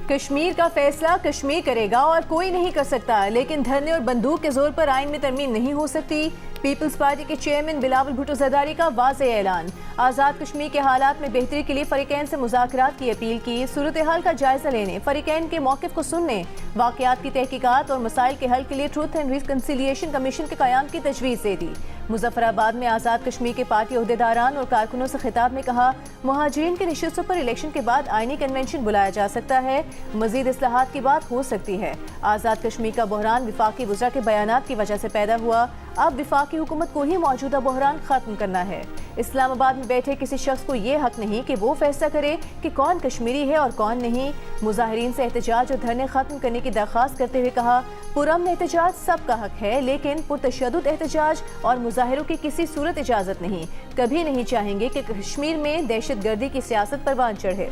कश्मीर का फैसला कश्मीर करेगा और कोई नहीं कर सकता, लेकिन धरने और बंदूक के जोर पर आइन में तरमीम नहीं हो सकती। पीपल्स पार्टी के चेयरमैन बिलावल भुट्टो जरदारी का वाज़ेह ऐलान। आज़ाद कश्मीर के हालात में बेहतरी के लिए फरीकैन से मुज़ाकरात की अपील की। सूरत हाल का जायजा लेने, फरीकैन के मौक़िफ़ को सुनने, वाक़यात की तहकीकात और मसाइल के हल के लिए ट्रूथ एंड रिकन्सिलिएशन कमीशन के क़याम की तजवीज़ दे दी। मुजफ्फराबाद में आज़ाद कश्मीर के पार्टी अहदेदारान और कारकुनों से खिताब में कहा, मुहाजिरीन की नशिस्तों पर इलेक्शन के बाद आईनी कन्वेंशन बुलाया जा सकता है, मज़ीद इस्लाहात की बात हो सकती है। आज़ाद कश्मीर का बहरान विफाकी वज़रा के बयानात की वजह से पैदा हुआ, अब विफाकी हुकूमत को ही मौजूदा बहरान खत्म करना है। इस्लामाबाद में बैठे किसी शख्स को ये हक नहीं कि वो फैसला करे कि कौन कश्मीरी है और कौन नहीं। मुजाहिरीन से एहतजाज और धरने खत्म करने की दरख्वास्त करते हुए कहा, पुरअमन एहतजाज सबका हक है, लेकिन पुरतशद्दुद एहतजाज और मुजाहिरों की किसी सूरत इजाज़त नहीं। कभी नहीं चाहेंगे कि कश्मीर में दहशत गर्दी की सियासत परवान चढ़े।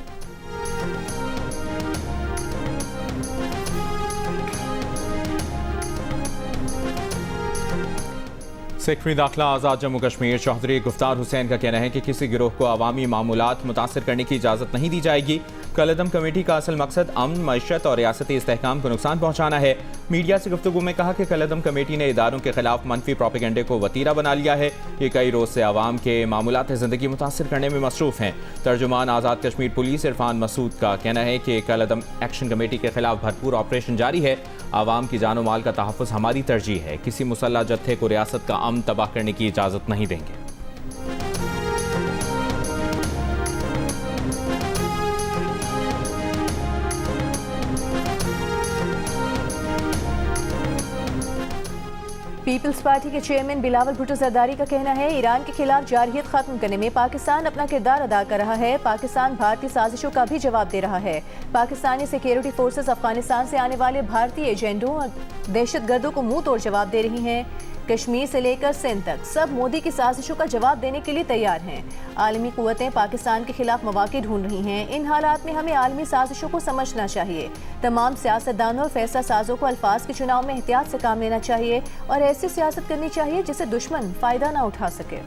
सेक्रेटरी दाखिला आज़ाद जम्मू कश्मीर चौधरी गुफ्तार हुसैन का कहना है कि किसी गिरोह को अवामी मामूलात मुतासर करने की इजाज़त नहीं दी जाएगी। कलअदम कमेटी का असल मकसद अमन, मईशत और रियासती इस्तेहकाम को नुकसान पहुँचाना है। मीडिया से गुफ्तगू में कहा कि कलअदम कमेटी ने इदारों के खिलाफ मनफी प्रोपेगेंडे को वतीरा बना लिया है। ये कई रोज़ से आवाम के मामूलात ज़िंदगी मुतासर करने में मसरूफ़ हैं। तर्जुमान आज़ाद कश्मीर पुलिस इरफान मसूद का कहना है कि कलअदम एक्शन कमेटी के खिलाफ भरपूर ऑपरेशन जारी है। आवाम की जानो माल का तहफ़्फ़ुज़ हमारी तरजीह है। किसी मुसल्लह जत्थे को रियासत का अमन तबाह करने की इजाज़त नहीं देंगे। पीपल्स पार्टी के चेयरमैन बिलावल भुट्टो जरदारी का कहना है, ईरान के खिलाफ जारहियत खत्म करने में पाकिस्तान अपना किरदार अदा कर रहा है। पाकिस्तान भारतीय साजिशों का भी जवाब दे रहा है। पाकिस्तानी सिक्योरिटी फोर्सेस अफगानिस्तान से आने वाले भारतीय एजेंडों और दहशतगर्दों को मुंह तोड़ जवाब दे रही हैं। कश्मीर से लेकर सिंध तक सब मोदी की साजिशों का जवाब देने के लिए तैयार हैं। आलमी कुव्वतें पाकिस्तान के खिलाफ मौके ढूंढ रही हैं। इन हालात में हमें आलमी साजिशों को समझना चाहिए। तमाम सियासतदानों और फैसला साजों को अल्फाज के चुनाव में एहतियात से काम लेना चाहिए और ऐसी सियासत करनी चाहिए जिससे दुश्मन फ़ायदा ना उठा सके।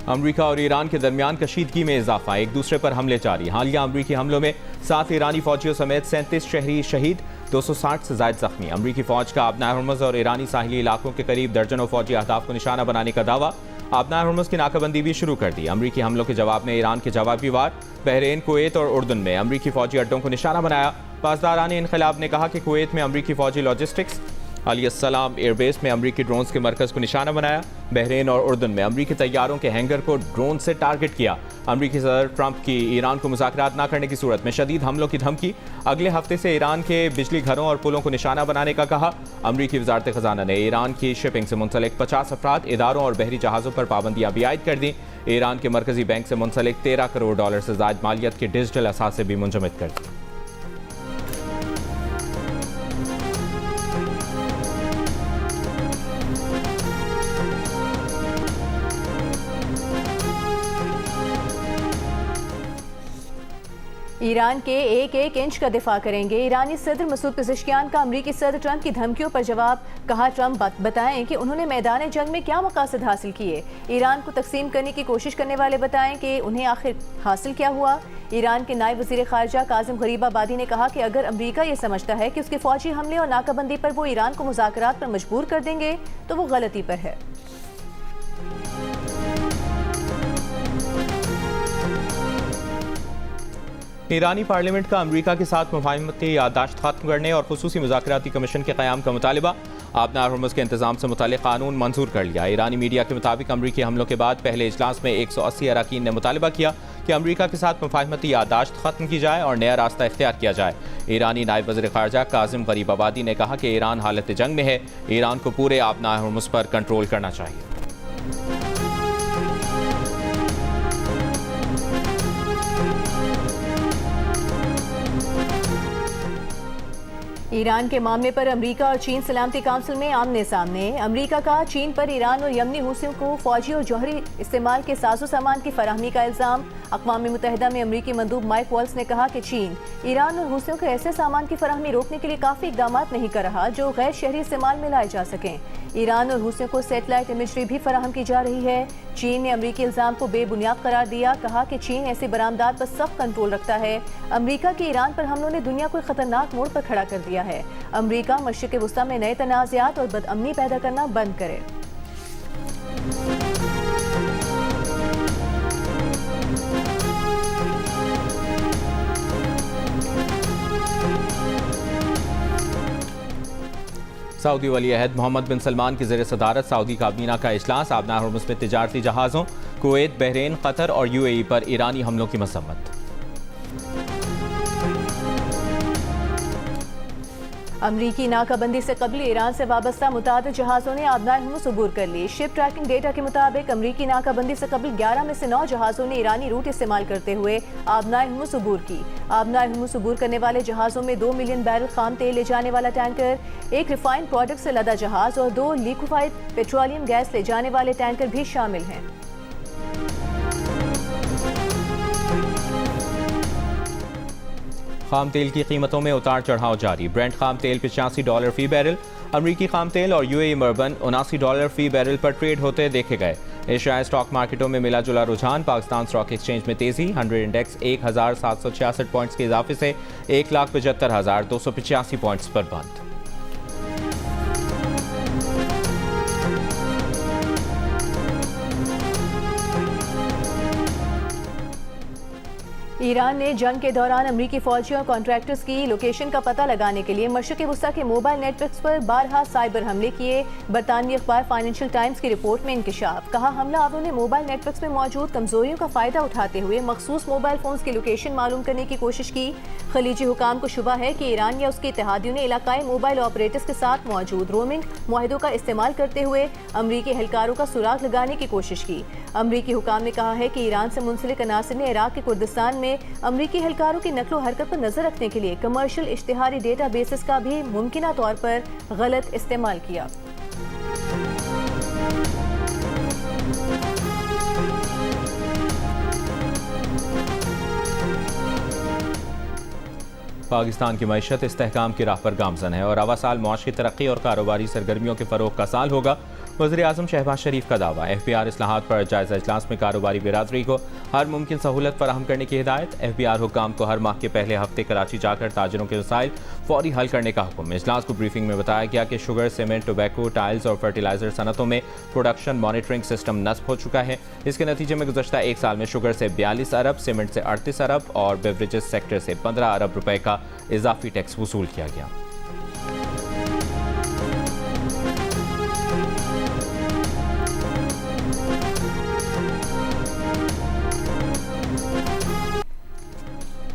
अमरीका और ईरान के दरमियान कशीदगी में इजाफा, एक दूसरे पर हमले जारी। हालिया अमरीकी हमलों में 7 ईरानी फौजियों समेत 37 शहरी शहीद, 260 से ज्यादा जख्मी। अमरीकी फौज का आबनार हुर्मुज़ और ईरानी साहिली इलाकों के करीब दर्जनों फौजी अहदाफ को निशाना बनाने का दावा। आबनार हुर्मुज़ की नाकाबंदी भी शुरू कर दी। अमरीकी हमलों के जवाब में ईरान के जवाबी वार। बहरीन, कुवैत और उर्दन में अमरीकी फौजी अड्डों को निशाना बनाया। पासदारान इनकलाब ने कहा कि कुवैत में अमरीकी फौजी लॉजिस्टिक्स, अली सलाम एयरबेस में अमरीकी ड्रोन्स के मरकज़ को निशाना बनाया। बहरीन और उर्दन में अमरीकी तैयारों के हैंगर को ड्रोन से टारगेट किया। अमरीकी सदर ट्रंप की ईरान को मुज़ाकरात न करने की सूरत में शदीद हमलों की धमकी। अगले हफ्ते से ईरान के बिजली घरों और पुलों को निशाना बनाने का कहा। अमरीकी वजारत ख़जाना ने ईरान की शिपिंग से मुंसलिक 50 अफराद, इदारों और बहरी जहाज़ों पर पाबंदियाँ भी आयद कर दी। ईरान के मरकज़ी बैंक से मुंसलिक $13 करोड़ से ज़ायद मालियत के डिजिटल असासे भी मुंजमद कर दी। ईरान के एक एक इंच का दिफा करेंगे। ईरानी सदर मसूद पेज़ेश्कियान का अमरीकी सदर ट्रंप की धमकियों पर जवाब। कहा, ट्रंप बताएं कि उन्होंने मैदान जंग में क्या मकासद हासिल किए। ईरान को तकसीम करने की कोशिश करने वाले बताएं कि उन्हें आखिर हासिल क्या हुआ। ईरान के नायब वज़ीर ख़ारजा काज़िम गरीबाबादी ने कहा कि अगर अमरीका ये समझता है कि उसके फौजी हमले और नाकाबंदी पर वो ईरान को मुज़ाकरात पर मजबूर कर देंगे तो वो गलती पर है। ईरानी पार्लियामेंट का अमरीका के साथ मुफाहमती याददाश्त खत्म करने और खुसूसी मुज़ाकराती कमीशन के क़याम का मुतालिबा। आबनार हुर्मुज़ के इंतज़ाम से मुताल्लिक़ कानून मंजूर कर लिया। ईरानी मीडिया के मुताबिक अमरीकी हमलों के बाद पहले इजलास में 180 अरकान ने मुतालबा किया कि अमरीका के साथ मुफाहमती याददाश्त खत्म की जाए और नया रास्ता इख्तियार किया जाए। ईरानी नायब वज़ीर ख़ारजा काज़िम गरीबाबादी ने कहा कि ईरान हालत जंग में है, ईरान को पूरे आबनार हुर्मुज़ पर कंट्रोल करना चाहिए। ईरान के मामले पर अमेरिका और चीन सलामती काउंसिल में आमने सामने। अमेरिका का चीन पर ईरान और यमनी हूसियों को फौजी और जौहरी इस्तेमाल के साजो सामान की फराहमी का इल्ज़ाम। अक़वाम मुत्तहिदा में अमेरिकी मंदूब माइक वॉल्स ने कहा कि चीन ईरान और हूसियों को ऐसे सामान की फराहमी रोकने के लिए काफ़ी इक़दाम नहीं कर रहा जो गैर शहरी इस्तेमाल में लाए जा सकें। ईरान और हूसियों को सैटेलाइट इमेजरी भी फराहम की जा रही है। चीन ने अमेरिकी इल्ज़ाम को बेबुनियाद करार दिया, कहा कि चीन ऐसी बरामदात पर सख्त कंट्रोल रखता है। अमेरिका के ईरान पर हमलों ने दुनिया को एक खतरनाक मोड़ पर खड़ा कर दिया है। अमेरिका मशरिक़ वस्ता में नए तनाज़ात और बदअमनी पैदा करना बंद करे। सऊदी वली अहद मोहम्मद बिन सलमान की ज़ेर सदारत सऊदी काबीना का इजलास। आबना हुर्मुज़ में तिजारती जहाज़ों, कुवैत, बहरीन, कतर और UAE पर ईरानी हमलों की मसम्मत। अमरीकी नाकाबंदी से कबल ईरान से वाबस्ता मुताद जहाज़ों ने आबनाए हुर्मुज़ अबूर कर ली। शिप ट्रैकिंग डेटा के मुताबिक अमरीकी नाकाबंदी से कबल 11 में से 9 जहाज़ों ने ईरानी रूट इस्तेमाल करते हुए आबनाए हुर्मुज़ अबूर की। आबनाए हुर्मुज़ अबूर करने वाले जहाज़ों में 2 मिलियन बैरल खाम तेल ले जाने वाला टैंकर, 1 रिफाइंड प्रोडक्ट से लदा जहाज़ और 2 लिक्विफाइड पेट्रोलियम गैस ले जाने वाले टैंकर भी शामिल हैं। खाम तेल की कीमतों में उतार चढ़ाव जारी। ब्रेंट खाम तेल $85 फी बैरल, अमरीकी खाम तेल और UAE मर्बन $79 फी बैरल पर ट्रेड होते देखे गए। एशियाई स्टॉक मार्केटों में मिला जुला रुझान। पाकिस्तान स्टॉक एक्सचेंज में तेजी। 100 इंडेक्स 1766 पॉइंट्स के इजाफे से 1,75,285 पॉइंट्स पर बंद। ईरान ने जंग के दौरान अमरीकी फौजियों और कॉन्ट्रैक्टर्स की लोकेशन का पता लगाने के लिए मशरिक़ वस्ता के मोबाइल नेटवर्क्स पर बारहा साइबर हमले किए। बरतानवी अखबार फाइनेंशियल टाइम्स की रिपोर्ट में इंकशाफ। कहा, हमलावरों ने मोबाइल नेटवर्क्स में मौजूद कमजोरियों का फायदा उठाते हुए मखसूस मोबाइल फोन्स की लोकेशन मालूम करने की कोशिश की। खलीजी हुकाम को शुबा है कि ईरान या उसके इत्तेहादियों ने इलाकाई मोबाइल ऑपरेटर्स के साथ मौजूद रोमिंग मुआहिदों का इस्तेमाल करते हुए अमरीकी एहलकारों का सुराग लगाने की कोशिश की। अमरीकी हुकाम ने कहा है कि ईरान से मुंसलिक अनासिर ने इराक के कुर्दिस्तान में अमरीकी एहलकारों की नकलो हरकत पर नजर रखने के लिए कमर्शियल इश्तिहारी डेटा बेसिस का भी मुमकिना तौर पर गलत इस्तेमाल किया। पाकिस्तान की मईशत इस्तेहकाम की राह पर गामजन है और अवा साल मुआशी तरक्की और कारोबारी सरगर्मियों के फ़रोग का साल होगा। वज़ीर-ए-आज़म शहबाज शरीफ का दावा। FBR इस्लाहात पर जायज़ा इजलास में कारोबारी बिरादरी को हर मुमकिन सहूलत फराहम करने की हिदायत। FBR हुकाम को हर माह के पहले हफ्ते कराची जाकर ताजरों के मसाइल फौरी हल करने का हुक्म। इजलास को ब्रीफिंग में बताया गया कि शुगर, सीमेंट, टोबैको, टाइल्स और फर्टिलाइजर सनतों में प्रोडक्शन मॉनिटरिंग सिस्टम नस्ब हो चुका है। इसके नतीजे में गुज़श्ता एक साल में शुगर से 42 अरब, सीमेंट से 38 अरब और बेवरेजेस सेक्टर से 15 अरब रुपए का इजाफी टैक्स वसूल किया गया।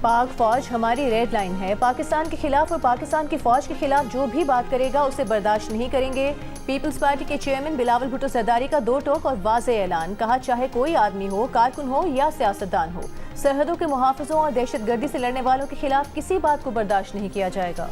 पाक फौज हमारी रेड लाइन है। पाकिस्तान के खिलाफ और पाकिस्तान की फौज के खिलाफ जो भी बात करेगा उसे बर्दाश्त नहीं करेंगे। पीपल्स पार्टी के चेयरमैन बिलावल भुट्टो ज़रदारी का दो टोक और वाज़ेह ऐलान। कहा, चाहे कोई आदमी हो, कारकुन हो या सियासतदान हो, सरहदों के मुहाफ़िज़ों और दहशतगर्दी से लड़ने वालों के खिलाफ किसी बात को बर्दाश्त नहीं किया जाएगा।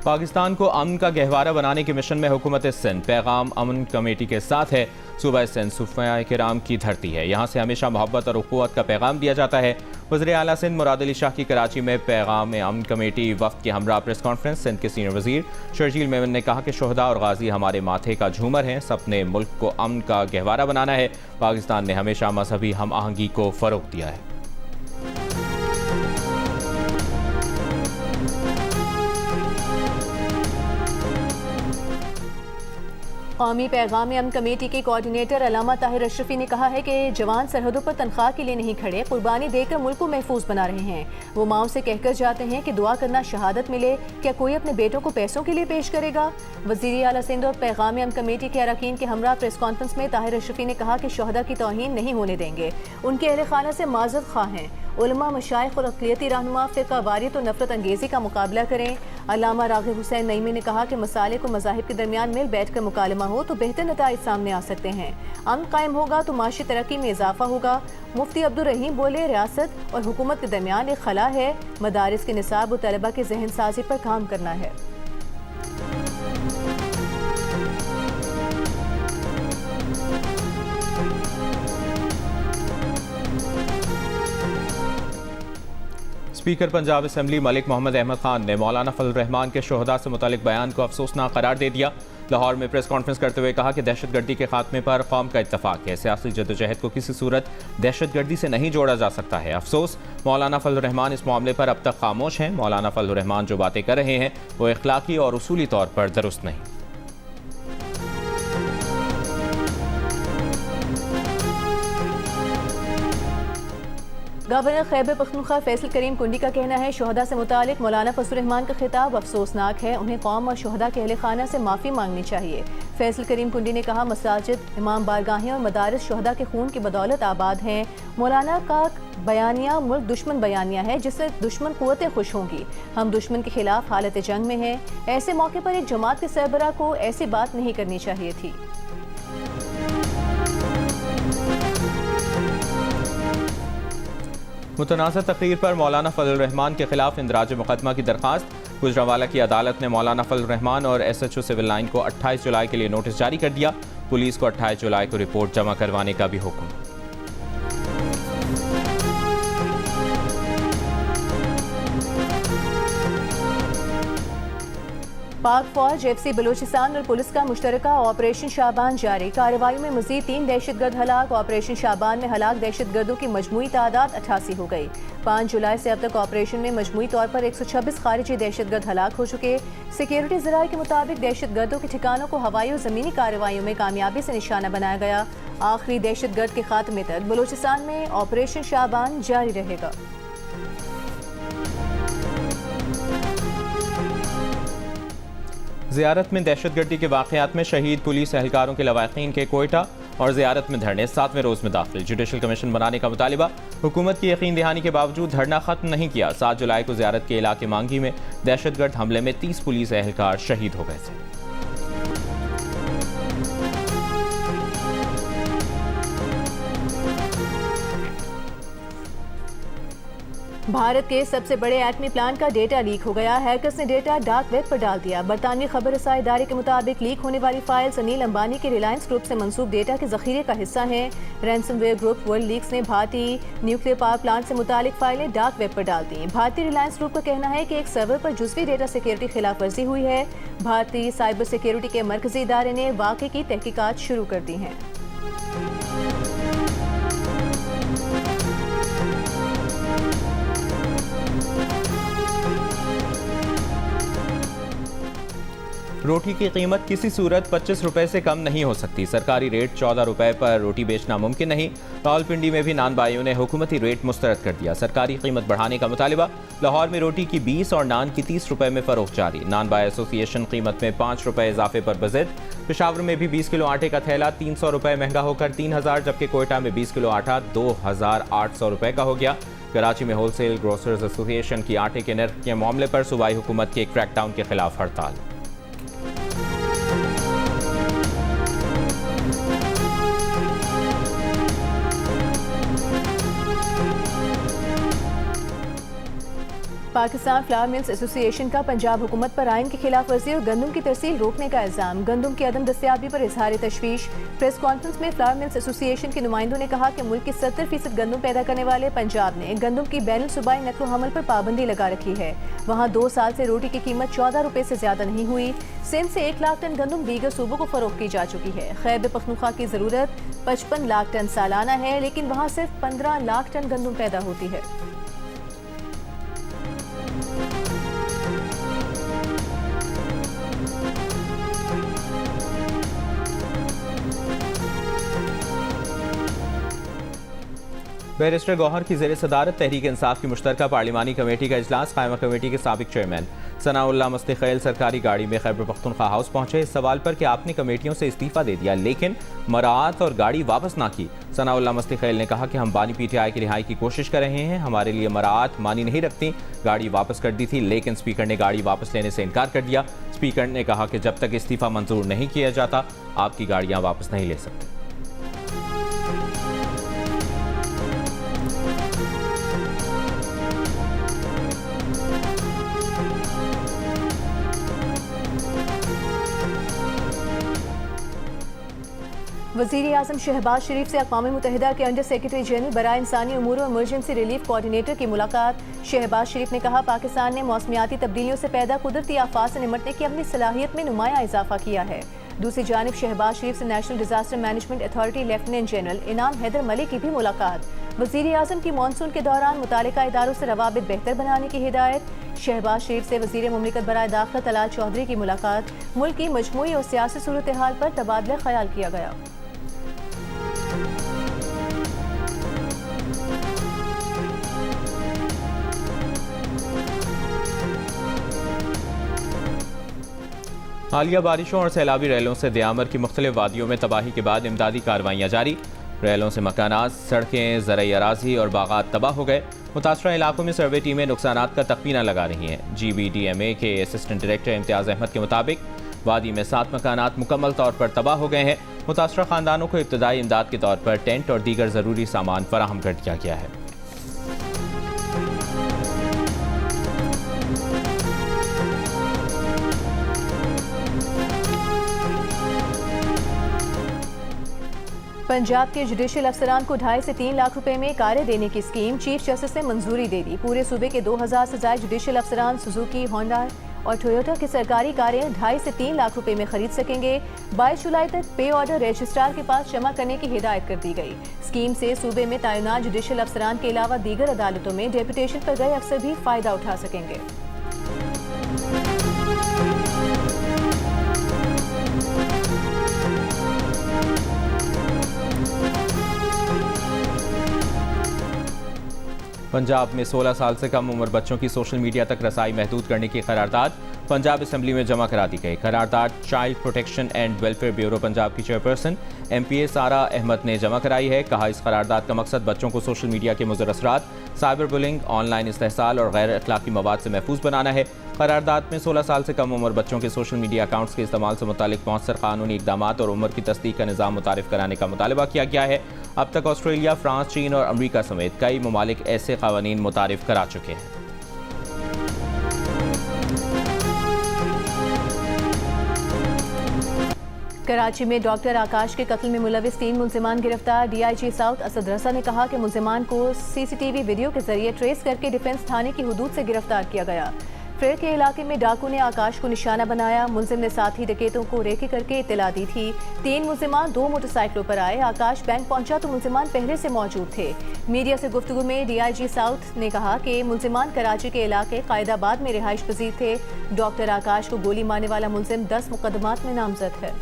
पाकिस्तान को अमन का गहवारा बनाने के मिशन में हुकूमत सिंध। पैगाम अमन कमेटी के साथ है। सूबा सिंध सूफिया किराम की धरती है। यहाँ से हमेशा मोहब्बत और उख़्वत का पैगाम दिया जाता है। वज़ीर आला सिंध मुराद अली शाह की कराची में पैगाम अमन कमेटी वफ़द के हमरा प्रेस कॉन्फ्रेंस। सिंध के सीनियर वज़ीर शर्जील मेमन ने कहा कि शोहदा और गाजी हमारे माथे का झूमर हैं। सबने मुल्क को अमन का गहवारा बनाना है। पाकिस्तान ने हमेशा मजहबी हम आहंगी को फ़रोग़ दिया है। कौमी पैगाम अमन कमेटी के कोऑर्डिनेटर अल्लामा ताहिर अशरफी ने कहा है कि जवान सरहदों पर तनख्वाह के लिए नहीं खड़े, कुर्बानी देकर मुल्क को महफूज बना रहे हैं। वो माओ से कहकर जाते हैं कि दुआ करना शहादत मिले। क्या कोई अपने बेटों को पैसों के लिए पेश करेगा? वज़ीर आला सिंध और पैगाम अमन कमेटी के अरकान के हमरा प्रेस कॉन्फ्रेंस में ताहिर अशरफी ने कहा कि शोहदा की तौहीन नहीं होने देंगे। उनके अहल खाना से माज़रत ख़्वाह हैं। उलमा, मशाइख और अक़लियती रहनुमा फ़िरका वारियत और नफरत अंगेज़ी का मुकाबला करें। अल्लामा राग़िब हुसैन नईमी ने कहा कि मसाले को मज़ाहिब के दरमियान मिल बैठ कर मुकालमा हो तो बेहतर नताइज सामने आ सकते हैं। अमन कायम होगा तो माशी तरक्की में इजाफा होगा। मुफ्ती अब्दुल रहीम बोले, रियासत और हुकूमत के दरमियान एक खला है, मदारिस के निसाब और तलबा के जहन साजी पर काम करना है। स्पीकर पंजाब असम्बली मलिक मोहम्मद अहमद खान ने मौलाना फजल रहमान के शोहदा से मुतालिक बयान को अफसोसनाक करार दे दिया। लाहौर में प्रेस कॉन्फ्रेंस करते हुए कहा कि दहशतगर्दी के खात्मे पर कौम का इत्तफाक है, सियासी जद्दोजहद को किसी सूरत दहशतगर्दी से नहीं जोड़ा जा सकता है। अफसोस मौलाना फजल रहमान इस मामले पर अब तक खामोश हैं। मौलाना फजल रहमान जो बातें कर रहे हैं वो इखलाकी और उसूली तौर पर दुरुस्त नहीं। गवर्नर खैबर पख्तूनख्वा फैसल करीम कुंडी का कहना है, शोहदा से मुतालिक मौलाना फजल रहमान का खिताब अफसोसनाक है, उन्हें कौम और शोहदा के अहले खाना से माफ़ी मांगनी चाहिए। फैसल करीम कुंडी ने कहा, मसाजिद, इमाम बारगाहें और मदारिस शोहदा के खून की बदौलत आबाद हैं। मौलाना का बयानिया मुल्क दुश्मन बयानिया है जिससे दुश्मन कुव्वतें खुश होंगी। हम दुश्मन के खिलाफ हालत जंग में हैं। ऐसे मौके पर एक जमात के सरबराह को ऐसी बात नहीं करनी चाहिए थी। मुतनाज़ा तकरीर पर मौलाना फजल रहमान के खिलाफ इंदराज मुकदमा की दरखास्त। गुजरांवाला की अदालत ने मौलाना फजल रहमान और SHO सिविल लाइन को 28 जुलाई के लिए नोटिस जारी कर दिया। पुलिस को 28 जुलाई को रिपोर्ट जमा करवाने का भी हुक्म। पाक फौज, FC बलूचिस्तान और पुलिस का मुश्तरका ऑपरेशन शाबान जारी। कार्रवाई में मजीद 3 दहशतगर्द हलाक। ऑपरेशन शाबान में हलाक दहशतगर्दों की मजमूई तादाद 88 हो गई। 5 जुलाई से अब तक ऑपरेशन में मजमूई तौर पर 126 खारिजी दहशतगर्द हलाक हो चुके। सिक्योरिटी ज़राए के मुताबिक दहशतगर्दों के ठिकानों को हवाई और ज़मीनी कार्रवाइयों में कामयाबी से निशाना बनाया गया। आखिरी दहशतगर्द के खात्मे तक बलूचिस्तान में ऑपरेशन शाबान जारी रहेगा। ज़ियारत में दहशतगर्दी के वाक़यात में शहीद पुलिस एहलकारों के लवाहिकीन के कोयटा और ज़ियारत में धरने 7वें रोज़ में दाखिल। जुडिशल कमीशन बनाने का मुतालिबा। हुकूमत की यकीन दहानी के बावजूद धरना ख़त्म नहीं किया। 7 जुलाई को ज़ियारत के इलाके मांगी में दहशतगर्द हमले में 30 पुलिस एहलकार शहीद हो गए थे। भारत के सबसे बड़े एटमी प्लांट का डेटा लीक हो गया। हैकर्स ने डेटा डार्क वेब पर डाल दिया। बरतानवी खबर रसाई इदारे के मुताबिक लीक होने वाली फाइल्स अनिल अंबानी के रिलायंस ग्रुप से मंसूब डेटा के जखीरे का हिस्सा हैं। रैंसमवेयर ग्रुप वर्ल्ड लीक्स ने भारतीय न्यूक्लियर पावर प्लांट से मुतालिक फाइलें डार्क वेब पर डाल दी। भारतीय रिलायंस ग्रुप का कहना है कि एक सर्वर पर जुज़वी डेटा सिक्योरिटी खिलाफ वर्जी हुई है। भारतीय साइबर सिक्योरिटी के मरकजी इदारे ने वाक़े की तहकीकात शुरू कर दी हैं। रोटी की कीमत किसी सूरत 25 रुपए से कम नहीं हो सकती। सरकारी रेट 14 रुपए पर रोटी बेचना मुमकिन नहीं। रावलपिंडी में भी नान बाइयों ने हुकूमती रेट मुस्तरद कर दिया। सरकारी कीमत बढ़ाने का मुतालिबा। लाहौर में रोटी की 20 और नान की 30 रुपए में फरोख्त जारी। नान बाई एसोसिएशन कीमत में 5 रुपए इजाफे पर बज़िद। पेशावर में भी 20 किलो आटे का थैला 300 रुपए महंगा होकर 3000, जबकि कोयटा में 20 किलो आटा 2800 रुपए का हो गया। कराची में होलसेल ग्रोसर्स एसोसिएशन की आटे के नर्ख के मामले पर सूबाई हुकूमत के क्रैकडाउन के खिलाफ हड़ताल। पाकिस्तान फ्लावर मिल्स एसोसिएशन का पंजाब हुकूमत पर आइन की खिलाफ वर्जी और गंदम की तरसील रोकने का इल्जाम। गंदम की अदम दस्तियाबी पर इजहार तशवीश। प्रेस कॉन्फ्रेंस में फ्लावर मिल्स एसोसिएशन के नुमाइंदों ने कहा कि मुल्क की 70% गंदम पैदा करने वाले पंजाब ने गंदम की बैनुल सूबाई नकलो हमल पर पाबंदी लगा रखी है। वहाँ 2 साल से रोटी की कीमत 14 रुपए से ज्यादा नहीं हुई। सिंध से 1 लाख टन गंदम दीगर सूबों को फरोख्त की जा चुकी है। खैबर पख्तूनख्वा की जरूरत 55 लाख टन सालाना है, लेकिन वहाँ सिर्फ 15 लाख टन गंदम पैदा होती है। बैरिस्टर गौहर की ज़ेर सदारत तहरीक इंसाफ की मुश्तरका पार्लिमानी कमेटी का इजलास। कायमा कमेटी के साबिक चेयरमैन सनाउल्लाह मस्तिखैल सरकारी गाड़ी में खैबर पख्तूनख्वा हाउस पहुंचे। इस सवाल पर कि आपने कमेटियों से इस्तीफ़ा दे दिया लेकिन मराआत और गाड़ी वापस ना की, सनाउल्लाह मस्तिखैल ने कहा कि हम बानी PTI की रिहाई की कोशिश कर रहे हैं, हमारे लिए मराआत मानी नहीं रखती, गाड़ी वापस कर दी थी लेकिन स्पीकर ने गाड़ी वापस लेने से इनकार कर दिया। स्पीकर ने कहा कि जब तक इस्तीफ़ा मंजूर नहीं किया जाता आपकी गाड़ियाँ वापस नहीं ले सकते। वज़ीर आज़म शहबाज शरीफ से अक़वाम मुत्तहिदा के अंडर सेक्रेटरी जनरल बराए इंसानी अमूर और इमरजेंसी रिलीफ कोऑर्डिनेटर की मुलाकात। शहबाज शरीफ ने कहा पाकिस्तान ने मौसमियाती तब्दीलियों से पैदा कुदरती आफात से निमटने की अपनी सलाहियत में नुमाया इजाफा किया है। दूसरी जानिब शहबाज शरीफ से national disaster management authority lieutenant general इनाम हैदर मलिक की भी मुलाकात। वज़ीर आज़म की मानसून के दौरान मुतालिका इदारों से रवाबित बेहतर बनाने की हिदायत। शहबाज शरीफ से वज़ीर मुमलिकत बराए दाखिला तलाल चौधरी की मुलाकात। मुल्क की मजमूई और सियासी सूरत हाल पर तबादला ख्याल किया गया। हालिया बारिशों और सैलाबी रैलों से दयामर की मुख्तलिफ वादियों में तबाही के बाद इमदादी कार्रवाइयाँ जारी। रैलों से मकानात, सड़कें, ज़रई अराज़ी और बागात तबाह हो गए। मुतासरा इलाकों में सर्वे टीमें नुकसानात का तखमीना लगा रही हैं। GBDMA के असिस्टेंट डायरेक्टर इम्तियाज़ अहमद के मुताबिक वादी में 7 मकानात मुकम्मल तौर पर तबाह हो गए हैं। मुतासरा ख़ानदानों को इब्तदाई इमदाद के तौर पर टेंट और दीगर ज़रूरी सामान फराहम कर दिया गया है। पंजाब के जुडिशल अफसरान को 2.5 से 3 लाख रुपए में कारें देने की स्कीम चीफ जस्टिस ने मंजूरी दे दी। पूरे सूबे के 2000 से ज्यादा जुडिशल अफसरान सुजुकी, होंडा और टोयोटा की सरकारी कारें 2.5 से 3 लाख रुपए में खरीद सकेंगे। 22 जुलाई तक पे ऑर्डर रजिस्ट्रार के पास जमा करने की हिदायत कर दी गई। स्कीम से सूबे में तैनात जुडिशल अफसरान के अलावा दीगर अदालतों में डेपुटेशन पर गए अफसर भी फायदा उठा सकेंगे। पंजाब में 16 साल से कम उम्र बच्चों की सोशल मीडिया तक रसाई महदूद करने की करारदाद पंजाब असम्बली में जमा करा दी गई। करारदाद child protection and welfare bureau Punjab की चेयरपर्सन MPA सारा अहमद ने जमा कराई है। कहा इस करारदाद का मकसद बच्चों को सोशल मीडिया के मुज़र असरात, साइबर बुलिंग, ऑनलाइन इस्तेहसाल और गैर अखलाकी मवाद से महफूज बनाना है। करारदाद में 16 साल से कम उम्र बच्चों के सोशल मीडिया अकाउंट्स के इस्तेमाल से मुतालिक मौसर कानूनी इकदाम और उम्र की तस्दीक का निज़ाम मुतारिफ कराने का मुतालबा किया गया है। अब तक ऑस्ट्रेलिया, फ्रांस, चीन और अमरीका समेत कई ममालिक ऐसे क़वानीन मुतारिफ करा चुके हैं। कराची में डॉक्टर आकाश के कत्ल में मुलविस 3 मुल्जिमान गिरफ्तार। DIG साउथ असद रसा ने कहा कि मुल्जिमान को CCTV वीडियो के जरिए ट्रेस करके डिफेंस थाने की हुदूद से गिरफ्तार किया गया। फ्रेर के इलाके में डाकू ने आकाश को निशाना बनाया। मुल्जिम ने साथी डकैतों को रेकी करके इत्तला दी थी। 3 मुल्जिमान 2 मोटरसाइकिलों पर आए। आकाश बैंक पहुंचा तो मुल्जिमान पहले से मौजूद थे। मीडिया से गुफ्तगू में DIG साउथ ने कहा कि मुल्जिमान कराची के इलाके कायदाबाद में रिहाइश पजीर थे। डॉक्टर आकाश को गोली मारने वाला मुल्जिम 10 मुकदमात में नामजद है।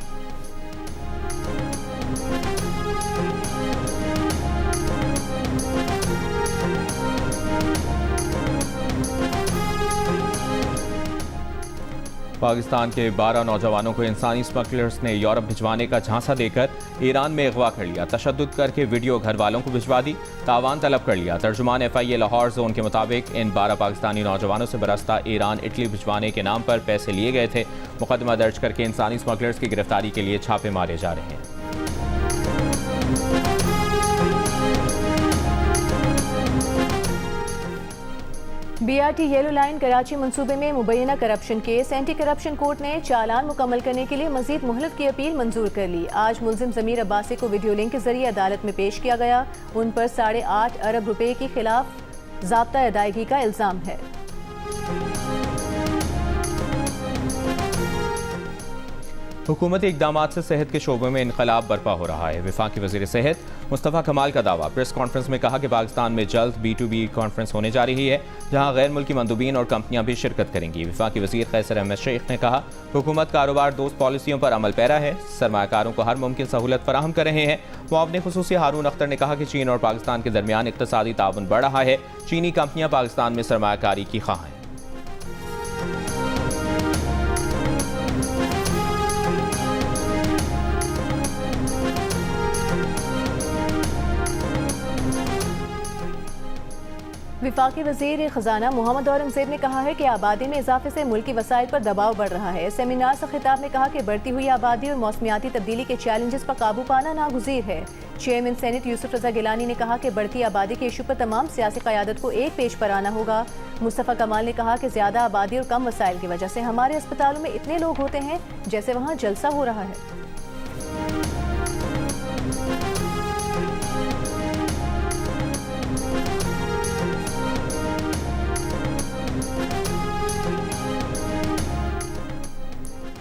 पाकिस्तान के 12 नौजवानों को इंसानी स्मगलर्स ने यूरोप भिजवाने का झांसा देकर ईरान में अगवा कर लिया। तशद्दुद करके वीडियो घर वालों को भिजवा दी, तावान तलब कर लिया। तर्जुमान FIA लाहौर जोन के मुताबिक इन 12 पाकिस्तानी नौजवानों से बरस्ता ईरान इटली भिजवाने के नाम पर पैसे लिए गए थे। मुकदमा दर्ज करके इंसानी स्मगलर्स की गिरफ्तारी के लिए छापे मारे जा रहे हैं। BRT येलो लाइन कराची मंसूबे में मुबैना corruption case. Anti corruption court ने चालान मुकम्मल करने के लिए मजीद मोहलत की अपील मंजूर कर ली। आज मुल्जिम ज़मीर अब्बासी को वीडियो लिंक के जरिए अदालत में पेश किया गया। उन पर 8.5 अरब रुपए के खिलाफ ज़ाब्ता अदायगी का इल्ज़ाम है। हुकूमती इकदामात से सेहत के शोबे में इनकलाब बर्पा हो रहा है। वफाकी वज़ीर सेहत मुस्तफ़ा कमाल का दावा। प्रेस कॉन्फ्रेंस में कहा कि पाकिस्तान में जल्द B2B कॉन्फ्रेंस होने जा रही है, जहां गैर मुल्की मंदूबीन और कंपनियां भी शिरकत करेंगी। वफाकी वज़ीर कैसर अहमद शेख ने कहा, हुकूमत कारोबार दोस्त पॉलिसियों पर अमल पैरा है, सरमायाकारों को हर मुमकिन सहूलत फराहम कर रहे हैं। मुआवने खुसूसी हारून अख्तर ने कहा कि चीन और पाकिस्तान के दरमियान इक़्तिसादी ताउन बढ़ रहा है। चीनी कंपनियां पाकिस्तान में सरमायाकारी की ख्वाह हैं। वफाकी वज़ीर ख़जाना मोहम्मद औरंगज़ेब ने कहा है कि आबादी में इजाफे से मुल्की वसाइल पर दबाव बढ़ रहा है। सेमिनार से खिताब में कहा कि बढ़ती हुई आबादी और मौसमियाती तब्दीली के चैलेंजेस पर काबू पाना नागुज़ीर है। चेयरमैन सेनेट यूसुफ रज़ा गिलानी ने कहा कि बढ़ती आबादी के इशू पर तमाम सियासी क़यादत को एक पेज पर आना होगा। मुस्तफ़ा कमाल ने कहा कि ज़्यादा आबादी और कम वसाइल की वजह से हमारे अस्पतालों में इतने लोग होते हैं जैसे वहाँ जलसा हो रहा है।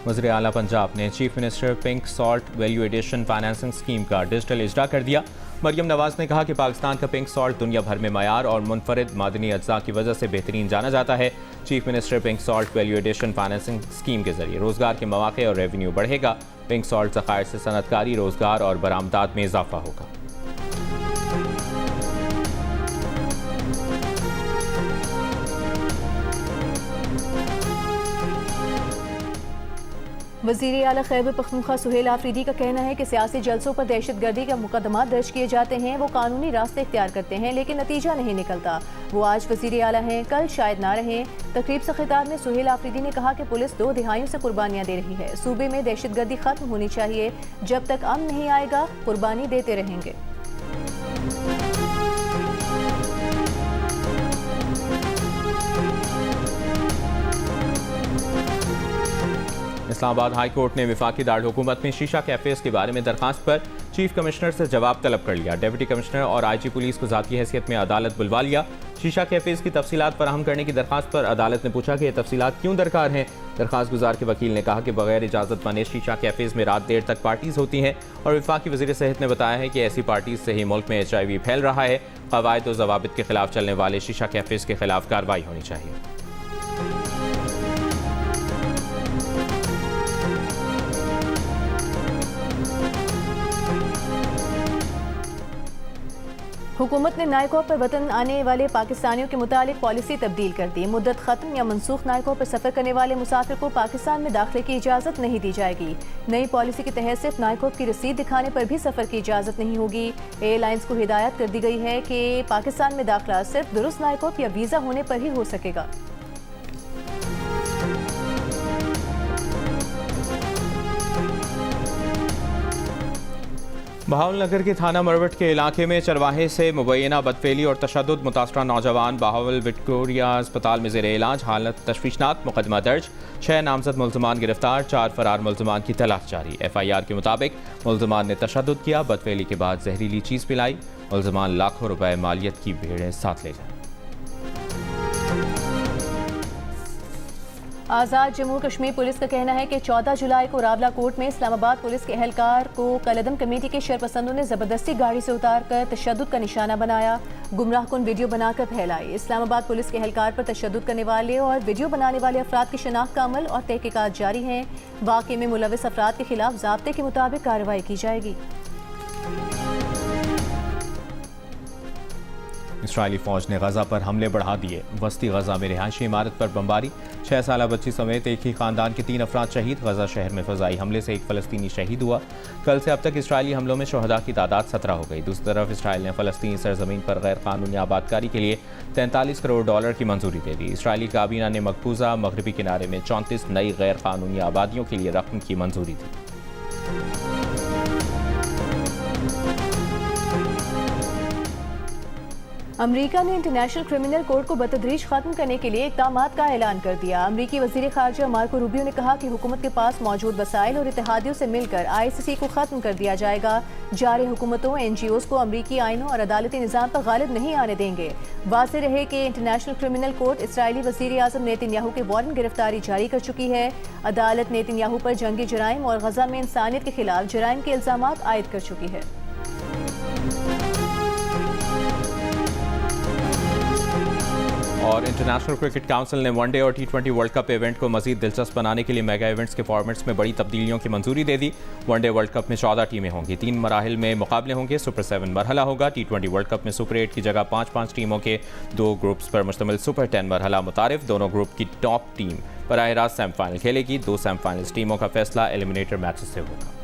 वज़ीर आला पंजाब ने chief minister pink salt value addition financing scheme का डिजिटल इजरा कर दिया। मरियम नवाज ने कहा कि पाकिस्तान का पिंक सॉल्ट दुनिया भर में मयार और मुनफरिद मादनी अज्जा की वजह से बेहतरीन जाना जाता है। Chief minister pink salt value addition financing scheme के जरिए रोजगार के मौके और रेवेन्यू बढ़ेगा। पिंक सॉल्ट ज़खायर से सनअतकारी, रोजगार और बरामदात में इजाफा होगा। वज़ीर आला खैबर पख्तूनख्वा सुहेल आफरीदी का कहना है कि सियासी जलसों पर दहशतगर्दी का मुकदमा दर्ज किए जाते हैं। वो कानूनी रास्ते इख्तियार करते हैं लेकिन नतीजा नहीं निकलता। वो आज वज़ीर आला हैं, कल शायद ना रहें। तकरीब से खिताब में सुहेल आफरीदी ने कहा कि पुलिस 2 दिहाइयों से कुर्बानियाँ दे रही है। सूबे में दहशतगर्दी खत्म होनी चाहिए। जब तक अमन नहीं आएगा कुर्बानी देते रहेंगे। इस्लामाबाद हाई कोर्ट ने वफाकी दारकूमत में शीशा कैफेज के बारे में दरखास्त पर चीफ कमिश्नर से जवाब तलब कर लिया। डिप्टी कमिश्नर और IG पुलिस को ज़ाती हैसियत में अदालत बुलवा लिया। शीशा कैफेज की तफसीलात फराहम करने की दरखास्त पर अदालत ने पूछा कि ये तफसीलात क्यों दरकार हैं। दरखास्त गुजार के वकील ने कहा कि बगैर इजाज़त बने शीशा कैफेज में रात देर तक पार्टीज होती हैं और वफाकी वज़ीर सेहत ने बताया है कि ऐसी पार्टीज से ही मुल्क में HIV फैल रहा है। क़वायद और ज़वाबित के खिलाफ चलने वाले शीशा कैफेज के खिलाफ कार्रवाई होनी चाहिए। हुकूमत ने नायकों पर वतन आने वाले पाकिस्तानियों के मुतालिक पॉलिसी तब्दील कर दी। मुद्दत खत्म या मनसूख नायकों पर सफ़र करने वाले मुसाफिर को पाकिस्तान में दाखिले की इजाज़त नहीं दी जाएगी। नई पॉलिसी के तहत सिर्फ नायकों की रसीद दिखाने पर भी सफ़र की इजाज़त नहीं होगी। एयरलाइंस को हिदायत कर दी गई है कि पाकिस्तान में दाखिला सिर्फ दुरुस्त नायकों या वीज़ा होने पर ही हो सकेगा। बहावलनगर के थाना मरवट के इलाके में चरवाहे से मुबैना बदफेली और तशद्दुद मुतासरा नौजवान बहावल विक्टोरिया अस्पताल में ज़ेर इलाज, हालत तशवीशनाक, मुकदमा दर्ज। 6 नामजद मुल्ज़मान गिरफ्तार, 4 फरार मुल्ज़मान की तलाश जारी। FIR के मुताबिक मुल्ज़मान ने तशद्दुद किया, बदफेली के बाद जहरीली चीज़ पिलाई। मुल्ज़मान लाखों रुपए मालियत की भेड़ें साथ ले गए। आज़ाद जम्मू कश्मीर पुलिस का कहना है कि 14 जुलाई को रावला कोर्ट में इस्लामाबाद पुलिस के एहलकार को कलदम कमेटी के शरपसंदों ने ज़बरदस्ती गाड़ी से उतारकर तशद्दुद का निशाना बनाया, गुमराहकुन वीडियो बनाकर फैलाई। इस्लामाबाद पुलिस के एहलकार पर तशद्दुद करने वाले और वीडियो बनाने वाले अफराद की शनाख्त का अमल और तहकीकात जारी हैं। वाक़े में मुलविस अफराद के खिलाफ ज़ाब्ते के मुताबिक कार्रवाई की जाएगी। इसराइली फ़ौज ने गजा पर हमले बढ़ा दिए। वस्ती गजा में रिहायशी इमारत पर बमबारी, 6 साला बच्ची समेत एक ही खानदान के 3 अफराद शहीद। गजा शहर में फ़ज़ाई हमले से एक फ़लस्तीनी शहीद हुआ। कल से अब तक इसराइली हमलों में शहदा की तादाद 17 हो गई। दूसरी तरफ इसराइल ने फ़लस्तीनी सरजमीन पर गैर कानूनी आबादकारी के लिए $43 करोड़ की मंजूरी दे दी। इसराइली काबीना ने मकबूजा मगरबी किनारे में 34 नई गैर कानूनी आबादियों के लिए रकम की मंजूरी दी। अमेरिका ने इंटरनेशनल क्रिमिनल कोर्ट को बतदरीज खत्म करने के लिए इक़दाम का ऐलान कर दिया। अमेरिकी वज़ीर ख़ारजा मार्को रूबियो ने कहा कि हुकूमत के पास मौजूद वसाइल और इत्तेहादियों से मिलकर ICC को ख़त्म कर दिया जाएगा। जारी हुकूमतों NGOs को अमरीकी आइनों और अदालती निज़ाम पर गालिब नहीं आने देंगे। वाज़ेह रहे कि इंटरनेशनल क्रिमिनल कोर्ट इसराइली वज़ीर आज़म नेतन्याहू के वारंट गिरफ्तारी जारी कर चुकी है। अदालत नेतन्याहू पर जंगी जराइम और गजा में इंसानियत के खिलाफ जराइम के इल्ज़ामात आयद कर चुकी है। और इंटरनेशनल क्रिकेट काउंसिल ने वनडे और T20 वर्ल्ड कप इवेंट को मजीद दिलचस्प बनाने के लिए मेगा इवेंट्स के फॉर्मेट्स में बड़ी तब्दीलियों की मंजूरी दे दी। वनडे वर्ल्ड कप में 14 टीमें होंगी, 3 मराहिल में मुकाबले होंगे, सुपर 7 मरहला होगा। T20 वर्ल्ड कप में सुपर 8 की जगह 5-5 टीमों के 2 ग्रुप्स पर मुश्तमिल सुपर 10 मरहला मुतारिफ। दोनों ग्रुप की टॉप टीम बराह रास्त सेमीफाइनल खेलेगी। 2 सेमीफाइनल्स टीमों का फैसला एलिमिनेटर मैचेस से होगा।